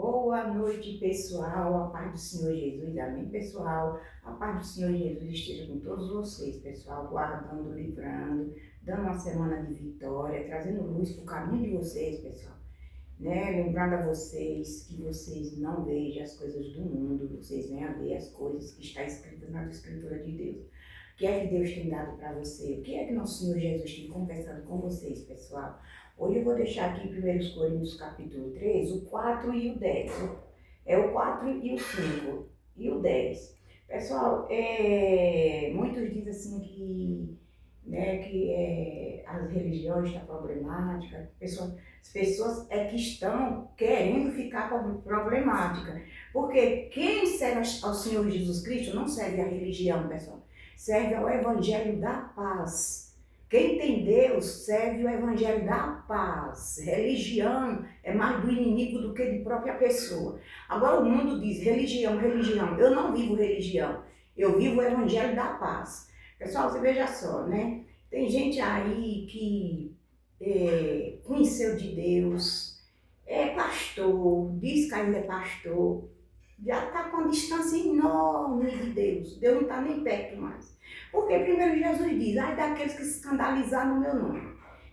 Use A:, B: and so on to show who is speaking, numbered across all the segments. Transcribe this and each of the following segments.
A: Boa noite, pessoal. A paz do Senhor Jesus. Amém, pessoal. A paz do Senhor Jesus esteja com todos vocês, pessoal. Guardando, livrando, dando uma semana de vitória, trazendo luz para o caminho de vocês, pessoal. Lembrando a vocês que vocês não vejam as coisas do mundo, vocês venham a ver as coisas que está escritas na Escritura de Deus. O que é que Deus tem dado para você? O que é que nosso Senhor Jesus tem conversado com vocês, pessoal? Hoje eu vou deixar aqui em 1 Coríntios capítulo 3, o 4 e o 10. É o 4 e o 5 e o 10. Pessoal, muitos dizem assim que as religiões estão problemáticas, as pessoas que estão querendo ficar problemática. Porque quem serve ao Senhor Jesus Cristo não serve à religião, pessoal. Serve ao Evangelho da Paz. Quem tem Deus serve o Evangelho da Paz. Religião é mais do inimigo do que de própria pessoa. Agora o mundo diz religião, religião. Eu não vivo religião, eu vivo o Evangelho da Paz. Pessoal, você veja só, né? Tem gente aí que conheceu de Deus, é pastor, diz que ainda é pastor, já está com uma distância enorme de Deus. Deus não está nem perto mais. Porque primeiro Jesus diz, ai daqueles que se escandalizaram no meu nome.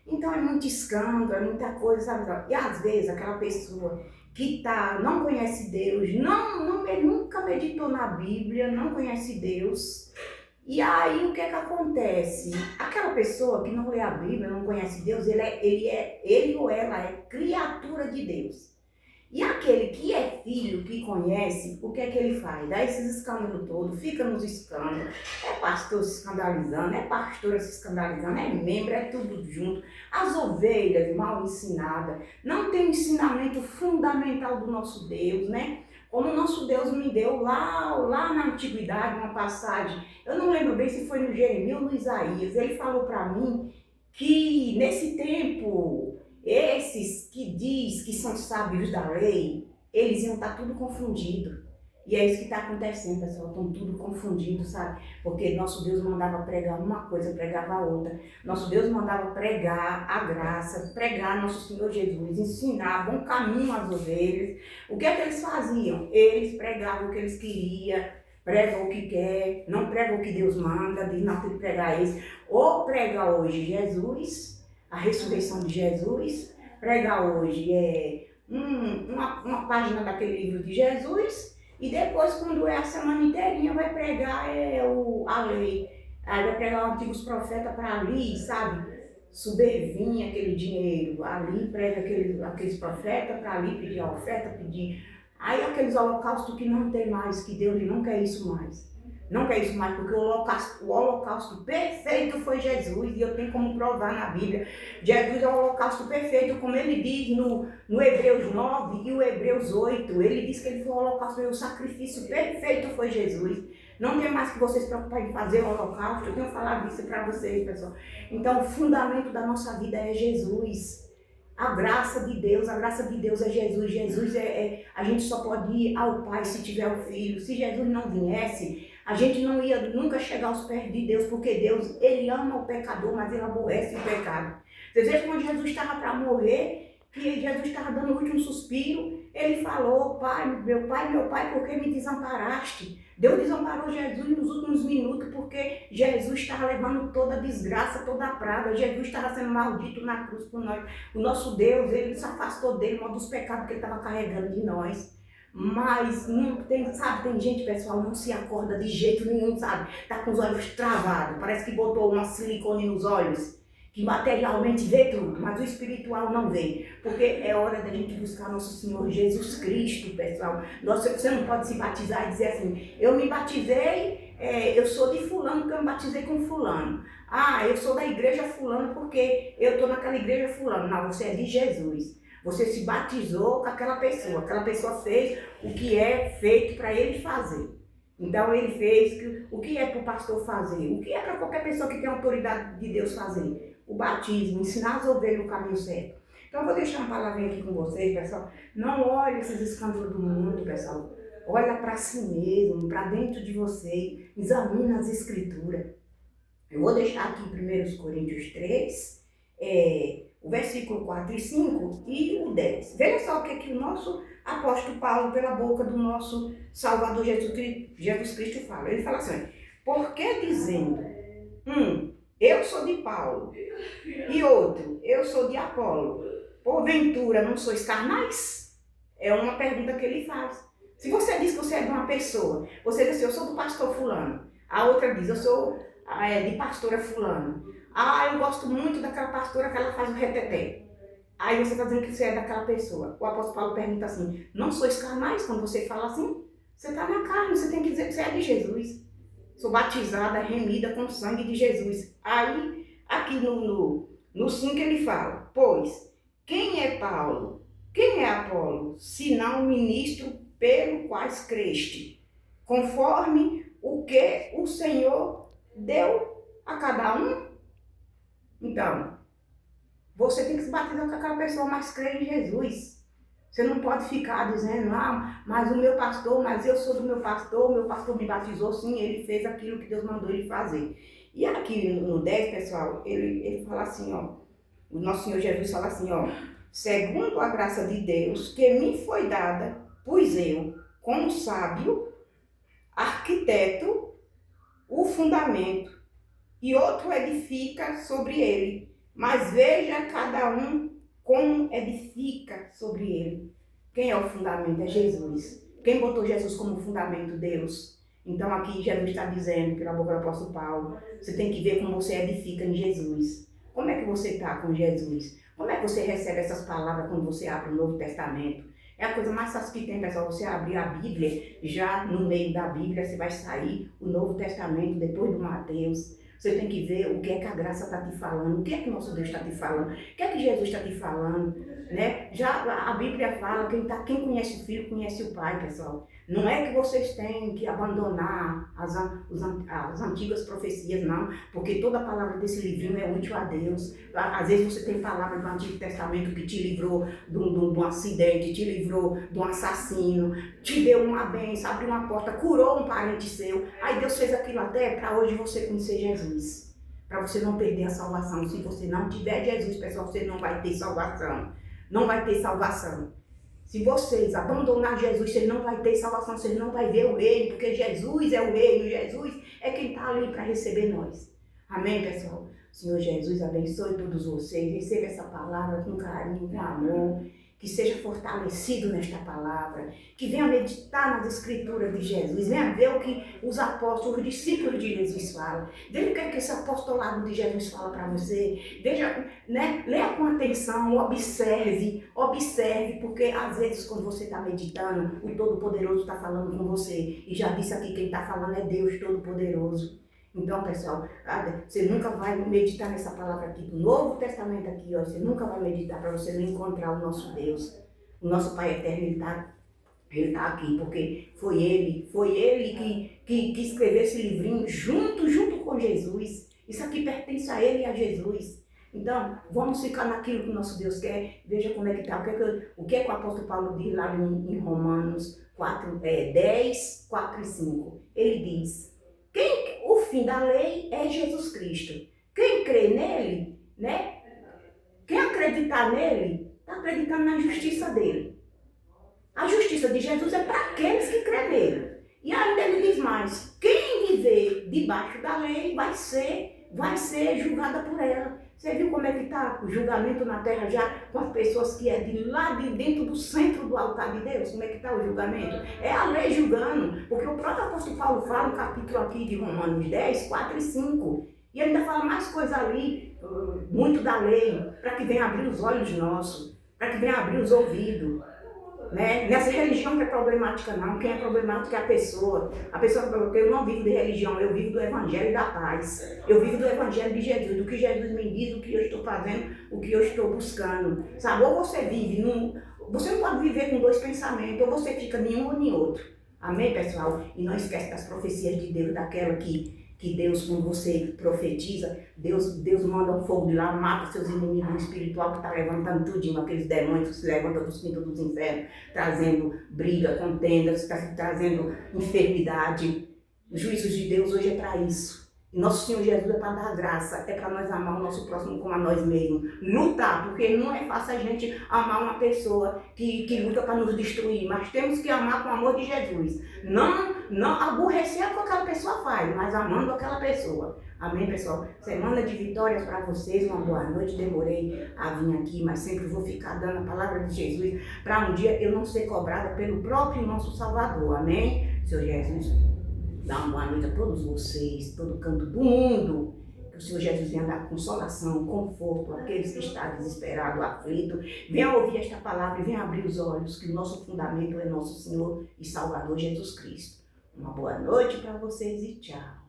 A: Então é muito escândalo, é muita coisa, sabe? E às vezes aquela pessoa que não conhece Deus, ele nunca meditou na Bíblia, não conhece Deus. E aí o que é que acontece? Aquela pessoa que não lê a Bíblia, não conhece Deus, ele ou ela é criatura de Deus. E aquele que é filho, que conhece, o que é que ele faz? Dá esses escândalos todos, fica nos escândalos, é pastor se escandalizando, é pastora se escandalizando, é membro, é tudo junto. As ovelhas mal ensinadas, não tem ensinamento fundamental do nosso Deus, né? Como o nosso Deus me deu lá na antiguidade, uma passagem, eu não lembro bem se foi no Jeremias ou no Isaías, ele falou para mim que nesse tempo, esses que diz que são sábios da lei, eles iam estar tudo confundido. E é isso que está acontecendo, pessoal, estão tudo confundido, sabe? Porque nosso Deus mandava pregar uma coisa, pregava outra. Nosso Deus mandava pregar a graça, pregar nosso Senhor Jesus, ensinar bom caminho às ovelhas. O que é que eles faziam? Eles pregavam o que eles queriam, pregam o que quer, não pregam o que Deus manda, diz não tem que pregar isso. Ou prega hoje Jesus, a ressurreição de Jesus, pregar hoje uma página daquele livro de Jesus, e depois, quando é a semana inteirinha, vai pregar a lei. Aí vai pregar os antigos profetas para ali, sabe? Subir aquele dinheiro. Ali prega aqueles profetas para ali pedir a oferta, pedir. Aí aqueles holocaustos que não tem mais, que Deus não quer isso mais. Não quer isso mais, porque o holocausto perfeito foi Jesus, e eu tenho como provar na Bíblia. Jesus é o holocausto perfeito, como ele diz no Hebreus 9 e o Hebreus 8. Ele diz que ele foi o holocausto, o sacrifício perfeito foi Jesus. Não tem mais que vocês se preocuparem em fazer o holocausto, eu tenho falado isso para vocês, pessoal. Então, o fundamento da nossa vida é Jesus. A graça de Deus é Jesus. Jesus a gente só pode ir ao Pai se tiver o Filho. Se Jesus não viesse, a gente não ia nunca chegar aos pés de Deus, porque Deus, ele ama o pecador, mas ele aborrece o pecado. Vocês veem quando Jesus estava para morrer, que Jesus estava dando o último suspiro, ele falou, Pai, meu Pai, por que me desamparaste? Deus desamparou Jesus nos últimos minutos, porque Jesus estava levando toda a desgraça, toda a praga. Jesus estava sendo maldito na cruz por nós. O nosso Deus, ele se afastou dele, dos pecados que ele estava carregando de nós. Mas não tem, sabe, tem gente, pessoal, não se acorda de jeito nenhum, sabe? Tá com os olhos travados, parece que botou uma silicone nos olhos, que materialmente vê tudo, mas o espiritual não vê. Porque é hora da gente buscar nosso Senhor Jesus Cristo, pessoal. Você não pode se batizar e dizer assim, eu me batizei, eu sou de fulano porque eu me batizei com fulano. Ah, eu sou da igreja fulano porque eu estou naquela igreja fulano. Não, você é de Jesus. Você se batizou com aquela pessoa fez o que é feito para ele fazer. Então ele fez o que é para o pastor fazer, o que é para qualquer pessoa que tem autoridade de Deus fazer. O batismo, ensinar as ovelhas no caminho certo. Então eu vou deixar uma palavrinha aqui com vocês, pessoal. Não olhe esses escândalos do mundo, pessoal. Olha para si mesmo, para dentro de você, examina as escrituras. Eu vou deixar aqui em 1 Coríntios 3, o versículo 4 e 5 e o 10. Veja só o que o nosso apóstolo Paulo, pela boca do nosso Salvador Jesus Cristo fala. Ele fala assim, por que dizendo, eu sou de Paulo, e outro, eu sou de Apolo, porventura não sois carnais? É uma pergunta que ele faz. Se você diz que você é de uma pessoa, você diz assim, eu sou do pastor fulano. A outra diz, eu sou de pastora fulano. Eu gosto muito daquela pastora que ela faz o reteté. Aí você está dizendo que você é daquela pessoa. O apóstolo Paulo pergunta assim, não sois carnais? Quando você fala assim, você está na carne, você tem que dizer que você é de Jesus. Sou batizada, remida com o sangue de Jesus. Aí, aqui no 5 ele fala, pois, quem é Paulo? Quem é Apolo? Senão o ministro pelo quais creste, conforme o que o Senhor deu a cada um. Então, você tem que se batizar com aquela pessoa mais crê em Jesus. Você não pode ficar dizendo, mas o meu pastor, mas eu sou do meu pastor me batizou, sim, ele fez aquilo que Deus mandou ele fazer. E aqui no 10, pessoal, ele fala assim, o nosso Senhor Jesus fala assim, segundo a graça de Deus que me foi dada, pois eu, como sábio, arquiteto, o fundamento, e outro edifica sobre ele. Mas veja cada um como edifica sobre ele. Quem é o fundamento? É Jesus. Quem botou Jesus como fundamento? Deus. Então aqui Jesus está dizendo, pela boca do apóstolo Paulo, você tem que ver como você edifica em Jesus. Como é que você está com Jesus? Como é que você recebe essas palavras quando você abre o Novo Testamento? É a coisa mais fácil que tem, pessoal, você abrir a Bíblia, já no meio da Bíblia você vai sair o Novo Testamento, depois do Mateus. Você tem que ver o que é que a graça está te falando, o que é que nosso Deus está te falando, o que é que Jesus está te falando, né? Já a Bíblia fala, quem conhece o Filho conhece o Pai, pessoal. Não é que vocês têm que abandonar as antigas profecias, não, porque toda a palavra desse livrinho é útil a Deus. Às vezes você tem palavra do Antigo Testamento que te livrou de um acidente, te livrou de um assassino, te deu uma bênção, abriu uma porta, curou um parente seu. Aí Deus fez aquilo até para hoje você conhecer Jesus. Para você não perder a salvação. Se você não tiver Jesus, pessoal, você não vai ter salvação. Não vai ter salvação. Se vocês abandonar Jesus, você não vai ter salvação, você não vai ver o reino, porque Jesus é o reino, Jesus é quem está ali para receber nós. Amém, pessoal? Senhor Jesus, abençoe todos vocês, receba essa palavra com carinho, com amor, que seja fortalecido nesta palavra, que venha meditar nas escrituras de Jesus, venha ver o que os apóstolos, os discípulos de Jesus falam, veja o que esse apostolado de Jesus fala para você, veja, né? Leia com atenção, observe, porque às vezes quando você está meditando, o Todo-Poderoso está falando com você, e já disse aqui, quem está falando é Deus Todo-Poderoso. Então, pessoal, você nunca vai meditar nessa palavra aqui, do Novo Testamento aqui, você nunca vai meditar para você não encontrar o nosso Deus, o nosso Pai Eterno, ele tá aqui, porque foi ele que escreveu esse livrinho junto com Jesus. Isso aqui pertence a ele e a Jesus. Então, vamos ficar naquilo que o nosso Deus quer, veja como é que está, o que o apóstolo Paulo diz lá em Romanos 10, 4 e 5. Ele diz, o fim da lei é Jesus Cristo. Quem crê nele, né? Quem acreditar nele, está acreditando na justiça dele. A justiça de Jesus é para aqueles que crêem nele. E ainda ele diz mais, quem viver debaixo da lei vai ser julgada por ela. Você viu como é que está o julgamento na terra já com as pessoas que é de lá de dentro do centro do altar de Deus? Como é que está o julgamento? É a lei julgando, porque o próprio apóstolo Paulo fala no capítulo aqui de Romanos 10, 4 e 5. E ainda fala mais coisa ali, muito da lei, para que venha abrir os olhos nossos, para que venha abrir os ouvidos. Né? Nessa religião que é problemática não, quem é problemático é a pessoa, porque eu não vivo de religião, eu vivo do evangelho da paz, eu vivo do evangelho de Jesus, do que Jesus me diz, o que eu estou fazendo, o que eu estou buscando, sabe? Ou você vive, você não pode viver com dois pensamentos, ou você fica em um ou em outro, amém, pessoal? E não esquece das profecias de Deus, daquela que Deus, quando você profetiza, Deus manda um fogo de lá, mata seus inimigos espiritual que está levantando tudinho, aqueles demônios que se levantam dos quintos dos infernos, trazendo briga, contendas, trazendo enfermidade. Os juízos de Deus hoje é para isso. E nosso Senhor Jesus é para dar graça, é para nós amar o nosso próximo como a nós mesmos. Lutar, porque não é fácil a gente amar uma pessoa que luta para nos destruir, mas temos que amar com o amor de Jesus. Não aborrecer o que aquela pessoa faz, mas amando aquela pessoa. Amém, pessoal? Semana de vitórias para vocês, uma boa noite. Demorei a vir aqui, mas sempre vou ficar dando a palavra de Jesus para um dia eu não ser cobrada pelo próprio nosso Salvador. Amém? Senhor Jesus, dá uma boa noite a todos vocês, todo canto do mundo. Que o Senhor Jesus venha dar consolação, conforto àqueles que estão desesperados, aflitos. Venha ouvir esta palavra e venha abrir os olhos, que o nosso fundamento é nosso Senhor e Salvador Jesus Cristo. Uma boa noite para vocês e tchau.